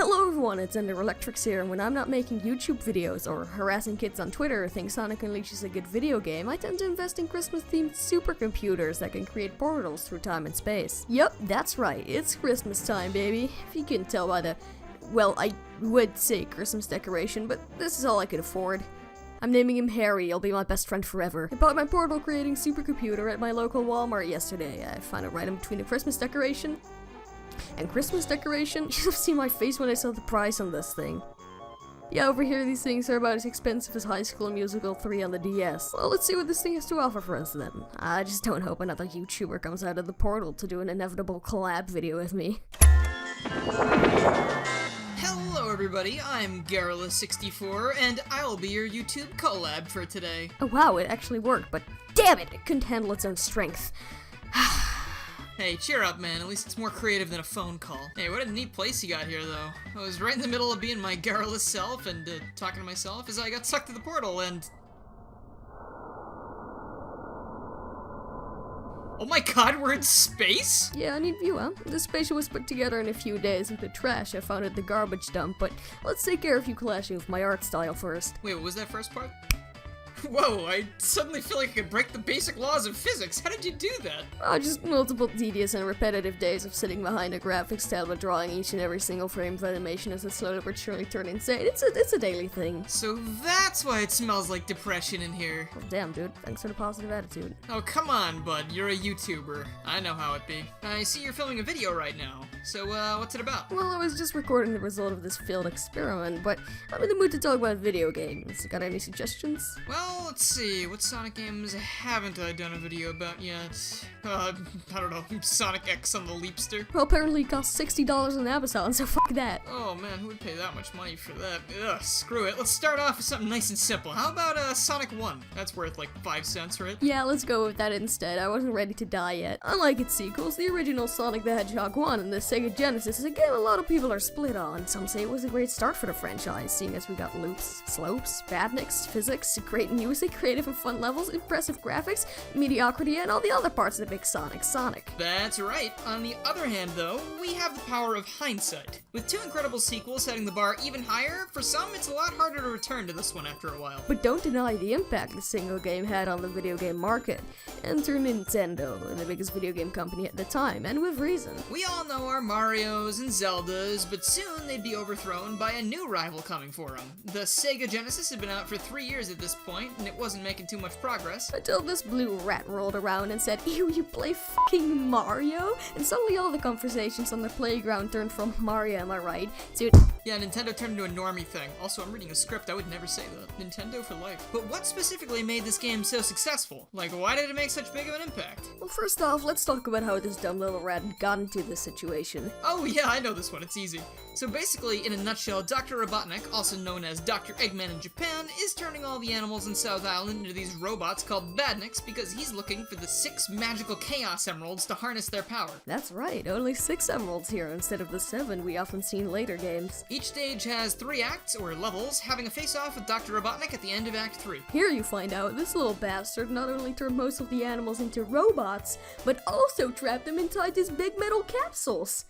Hello everyone, it's EnderElectrics here, and when I'm not making YouTube videos or harassing kids on Twitter or think Sonic Unleashed is a good video game, I tend to invest in Christmas-themed supercomputers that can create portals through time and space. Yup, that's right, it's Christmas time, baby. If you can tell by the, well, I would say Christmas decoration, but this is all I could afford. I'm naming him Harry, he'll be my best friend forever. I bought my portal-creating supercomputer at my local Walmart yesterday. I found it right in between the Christmas decoration and Christmas decoration. You should have seen my face when I saw the price on this thing. Yeah, over here these things are about as expensive as High School Musical 3 on the DS. Well, let's see what this thing has to offer for us then. I just don't hope another YouTuber comes out of the portal to do an inevitable collab video with me. Hello everybody, I'm Garrulous64, and I'll be your YouTube collab for today. Oh wow, it actually worked, but damn it, it couldn't handle its own strength. Hey, cheer up, man. At least it's more creative than a phone call. Hey, what a neat place you got here, though. I was right in the middle of being my garrulous self and talking to myself as I got sucked to the portal and... Oh my god, we're in space? Yeah, neat view, huh? This spaceship was put together in a few days with the trash I found at the garbage dump, but let's take care of you clashing with my art style first. Wait, what was that first part? Whoa, I suddenly feel like I could break the basic laws of physics. How did you do that? Oh, just multiple tedious and repetitive days of sitting behind a graphics tablet drawing each and every single frame of animation as it slowly but surely turned insane. It's a daily thing. So that's why it smells like depression in here. Well, damn, dude. Thanks for the positive attitude. Oh, come on, bud. You're a YouTuber. I know how it be. I see you're filming a video right now. So, what's it about? Well, I was just recording the result of this failed experiment, but I'm in the mood to talk about video games. Got any suggestions? Well, let's see. What Sonic games haven't I done a video about yet? I don't know. Sonic X on the Leapster? Well, apparently it costs $60 on Amazon, so fuck that. Oh man, who would pay that much money for that? Ugh, screw it. Let's start off with something nice and simple. How about, Sonic 1? That's worth like 5 cents, right? Yeah, let's go with that instead. I wasn't ready to die yet. Unlike its sequels, the original Sonic the Hedgehog 1 and the Sega Genesis is a game a lot of people are split on. Some say it was a great start for the franchise, seeing as we got loops, slopes, badniks, physics, great music, creative and fun levels, impressive graphics, mediocrity, and all the other parts of the big Sonic. That's right. On the other hand, though, we have the power of hindsight. With 2 incredible sequels setting the bar even higher, for some it's a lot harder to return to this one after a while. But don't deny the impact the single game had on the video game market. Enter Nintendo, the biggest video game company at the time, and with reason. We all know our Marios and Zeldas, but soon they'd be overthrown by a new rival coming for them. The Sega Genesis had been out for 3 years at this point, and it wasn't making too much progress. Until this blue rat rolled around and said, "Ew, you play fucking Mario?" And suddenly all the conversations on the playground turned from Mario, am I right, to... Yeah, Nintendo turned into a normie thing. Also, I'm reading a script, I would never say that. Nintendo for life. But what specifically made this game so successful? Like, why did it make such big of an impact? Well, first off, let's talk about how this dumb little rat got into this situation. Oh yeah, I know this one, it's easy. So basically, in a nutshell, Dr. Robotnik, also known as Dr. Eggman in Japan, is turning all the animals in South Island into these robots called badniks because he's looking for the 6 magical Chaos Emeralds to harness their power. That's right, only 6 emeralds here instead of the 7 we often see in later games. Each stage has 3 acts, or levels, having a face-off with Dr. Robotnik at the end of Act 3. Here you find out this little bastard not only turned most of the animals into robots, but also trapped them inside these big metal capsules.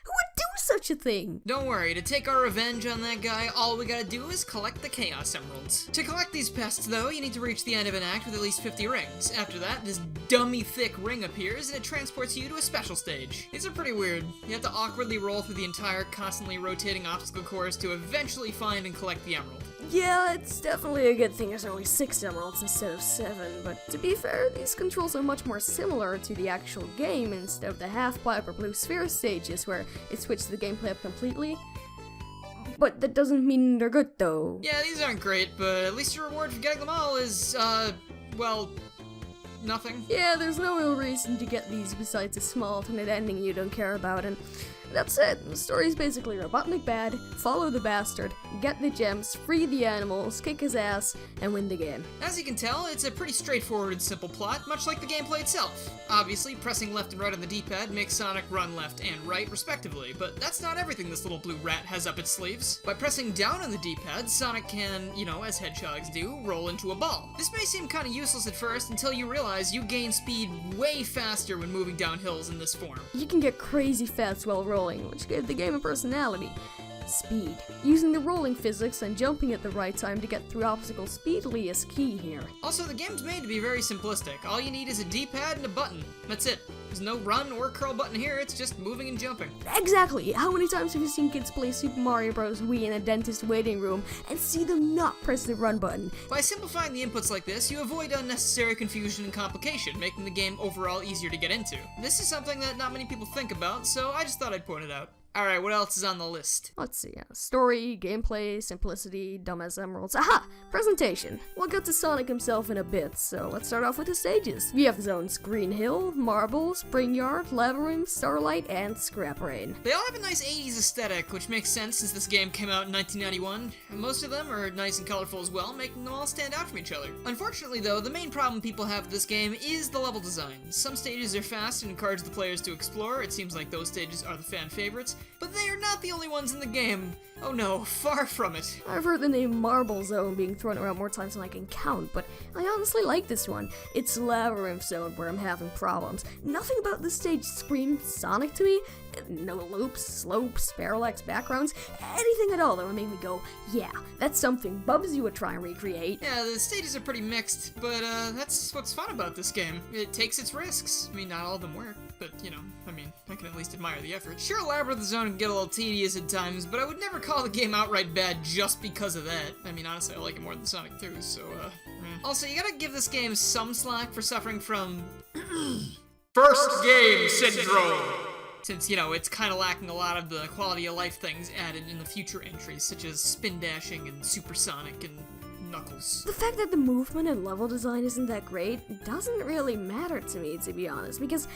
Who would do such a thing? Don't worry, to take our revenge on that guy, all we gotta do is collect the Chaos Emeralds. To collect these pests, though, you need to reach the end of an act with at least 50 rings. After that, this dummy thick ring appears, and it transports you to a special stage. These are pretty weird. You have to awkwardly roll through the entire constantly rotating obstacle course to eventually find and collect the emerald. Yeah, it's definitely a good thing there's only 6 emeralds instead of 7, but to be fair, these controls are much more similar to the actual game instead of the half-pipe or blue sphere stages where it switched the gameplay up completely. But that doesn't mean they're good, though. Yeah, these aren't great, but at least your reward for getting them all is, well, nothing. Yeah, there's no real reason to get these besides a small alternate ending you don't care about, and that's it. The story's basically Robotnik bad, follow the bastard, get the gems, free the animals, kick his ass, and win the game. As you can tell, it's a pretty straightforward and simple plot, much like the gameplay itself. Obviously, pressing left and right on the D-pad makes Sonic run left and right, respectively, but that's not everything this little blue rat has up its sleeves. By pressing down on the D-pad, Sonic can, you know, as hedgehogs do, roll into a ball. This may seem kinda useless at first until you realize you gain speed way faster when moving down hills in this form. You can get crazy fast while rolling scrolling, which gave the game a personality. Speed. Using the rolling physics and jumping at the right time to get through obstacles speedily is key here. Also, the game's made to be very simplistic. All you need is a D-pad and a button. That's it. There's no run or curl button here, it's just moving and jumping. Exactly! How many times have you seen kids play Super Mario Bros. Wii in a dentist waiting room and see them not press the run button? By simplifying the inputs like this, you avoid unnecessary confusion and complication, making the game overall easier to get into. This is something that not many people think about, so I just thought I'd point it out. Alright, what else is on the list? Let's see, story, gameplay, simplicity, dumbass emeralds. Aha! Presentation. We'll get to Sonic himself in a bit, so let's start off with the stages. We have the zones Green Hill, Marble, Spring Yard, Labyrinth, Starlight, and Scrap Rain. They all have a nice 80s aesthetic, which makes sense since this game came out in 1991, and most of them are nice and colorful as well, making them all stand out from each other. Unfortunately though, the main problem people have with this game is the level design. Some stages are fast and encourage the players to explore, it seems like those stages are the fan favorites, but they are not the only ones in the game. Oh no, far from it. I've heard the name Marble Zone being thrown around more times than I can count, but I honestly like this one. It's Labyrinth Zone where I'm having problems. Nothing about this stage screams Sonic to me. No loops, slopes, parallax backgrounds, anything at all that would make me go, yeah, that's something Bubsy would try and recreate. Yeah, the stages are pretty mixed, but that's what's fun about this game. It takes its risks. I mean, not all of them work, but you know, I can at least admire the effort. Sure, Labyrinth Zone can get a little tedious at times, but I would never call the game outright bad just because of that. I mean, honestly, I like it more than Sonic 2, so, Also, you gotta give this game some slack for suffering from first game syndrome. Since, you know, it's kind of lacking a lot of the quality of life things added in the future entries, such as spin dashing and supersonic and Knuckles. The fact that the movement and level design isn't that great doesn't really matter to me, to be honest, because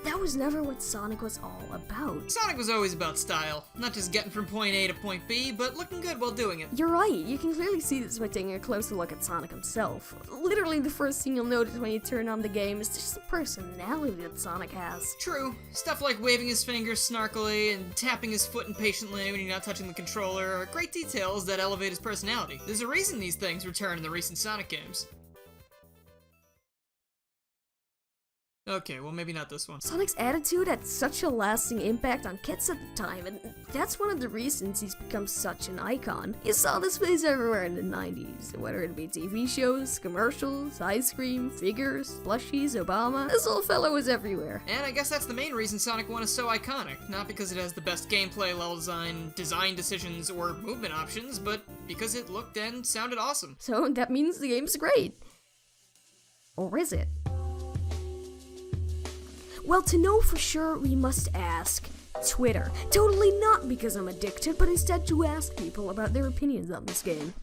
that was never what Sonic was all about. Sonic was always about style, not just getting from point A to point B, but looking good while doing it. You're right, you can clearly see this by taking a closer look at Sonic himself. Literally the first thing you'll notice when you turn on the game is just the personality that Sonic has. True, stuff like waving his fingers snarkily and tapping his foot impatiently when you're not touching the controller are great details that elevate his personality. There's a reason these things return in the recent Sonic games. Okay, well maybe not this one. Sonic's attitude had such a lasting impact on kids at the time, and that's one of the reasons he's become such an icon. You saw this face everywhere in the 90s, whether it be TV shows, commercials, ice cream, figures, plushies, Obama. This little fellow was everywhere. And I guess that's the main reason Sonic 1 is so iconic. Not because it has the best gameplay, level design decisions, or movement options, but because it looked and sounded awesome. So that means the game's great. Or is it? Well, to know for sure, we must ask Twitter. Totally not because I'm addicted, but instead to ask people about their opinions on this game.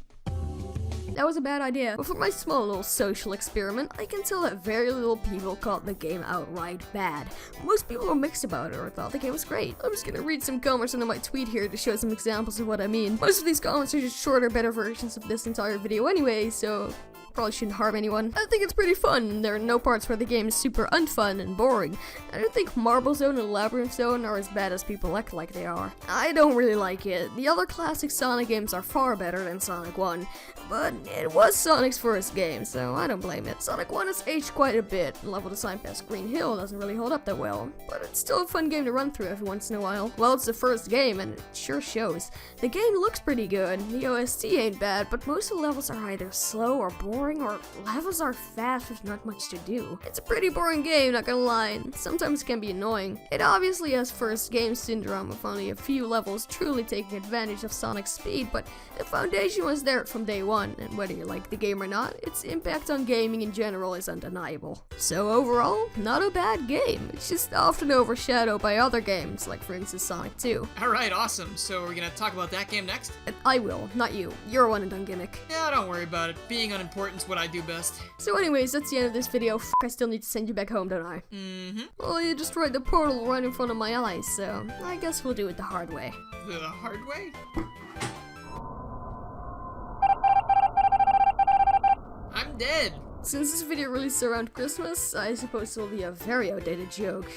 That was a bad idea, but for my small little social experiment, I can tell that very little people called the game outright bad. Most people were mixed about it or thought the game was great. I'm just gonna read some comments into my tweet here to show some examples of what I mean. Most of these comments are just shorter, better versions of this entire video anyway, so probably shouldn't harm anyone. I think it's pretty fun. There are no parts where the game is super unfun and boring. I don't think Marble Zone and Labyrinth Zone are as bad as people act like they are. I don't really like it. The other classic Sonic games are far better than Sonic 1, but it was Sonic's first game, so I don't blame it. Sonic 1 has aged quite a bit. Level design past Green Hill doesn't really hold up that well, but it's still a fun game to run through every once in a while. Well, it's the first game, and it sure shows. The game looks pretty good. The OST ain't bad, but most of the levels are either slow or boring, or levels are fast with not much to do. It's a pretty boring game, not gonna lie. Sometimes it can be annoying. It obviously has first game syndrome of only a few levels truly taking advantage of Sonic's speed, but the foundation was there from day one, and whether you like the game or not, its impact on gaming in general is undeniable. So overall, not a bad game. It's just often overshadowed by other games, like for instance Sonic 2. Alright, awesome. So we're gonna talk about that game next? I will, not you. You're a one and done gimmick. Yeah, don't worry about it. Being unimportant's what I do best. So anyways, that's the end of this video. I still need to send you back home, don't I? Mm-hmm. Well, you destroyed the portal right in front of my eyes, so I guess we'll do it the hard way. The hard way? I'm dead. Since this video released around Christmas, I suppose it will be a very outdated joke.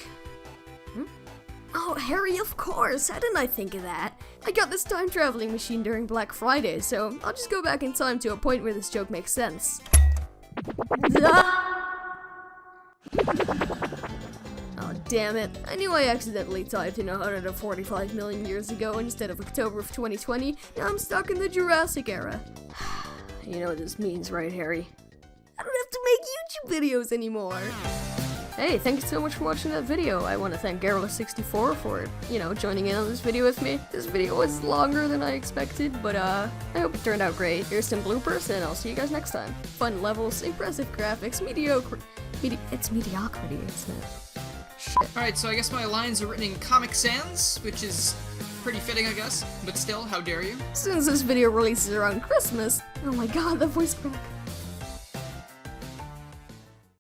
Oh, Harry, of course! How didn't I think of that? I got this time traveling machine during Black Friday, so I'll just go back in time to a point where this joke makes sense. Oh, damn it. I knew I accidentally typed in 145 million years ago instead of October of 2020. Now I'm stuck in the Jurassic era. You know what this means, right, Harry? I don't have to make YouTube videos anymore. Hey, thank you so much for watching that video. I want to thank Garrulous64 for, joining in on this video with me. This video was longer than I expected, but I hope it turned out great. Here's some bloopers, and I'll see you guys next time. Fun levels, impressive graphics, mediocre. It's mediocrity, isn't it? Shit. Alright, so I guess my lines are written in Comic Sans, which is pretty fitting, I guess. But still, how dare you? Since this video releases around Christmas, oh my god, that voice crack.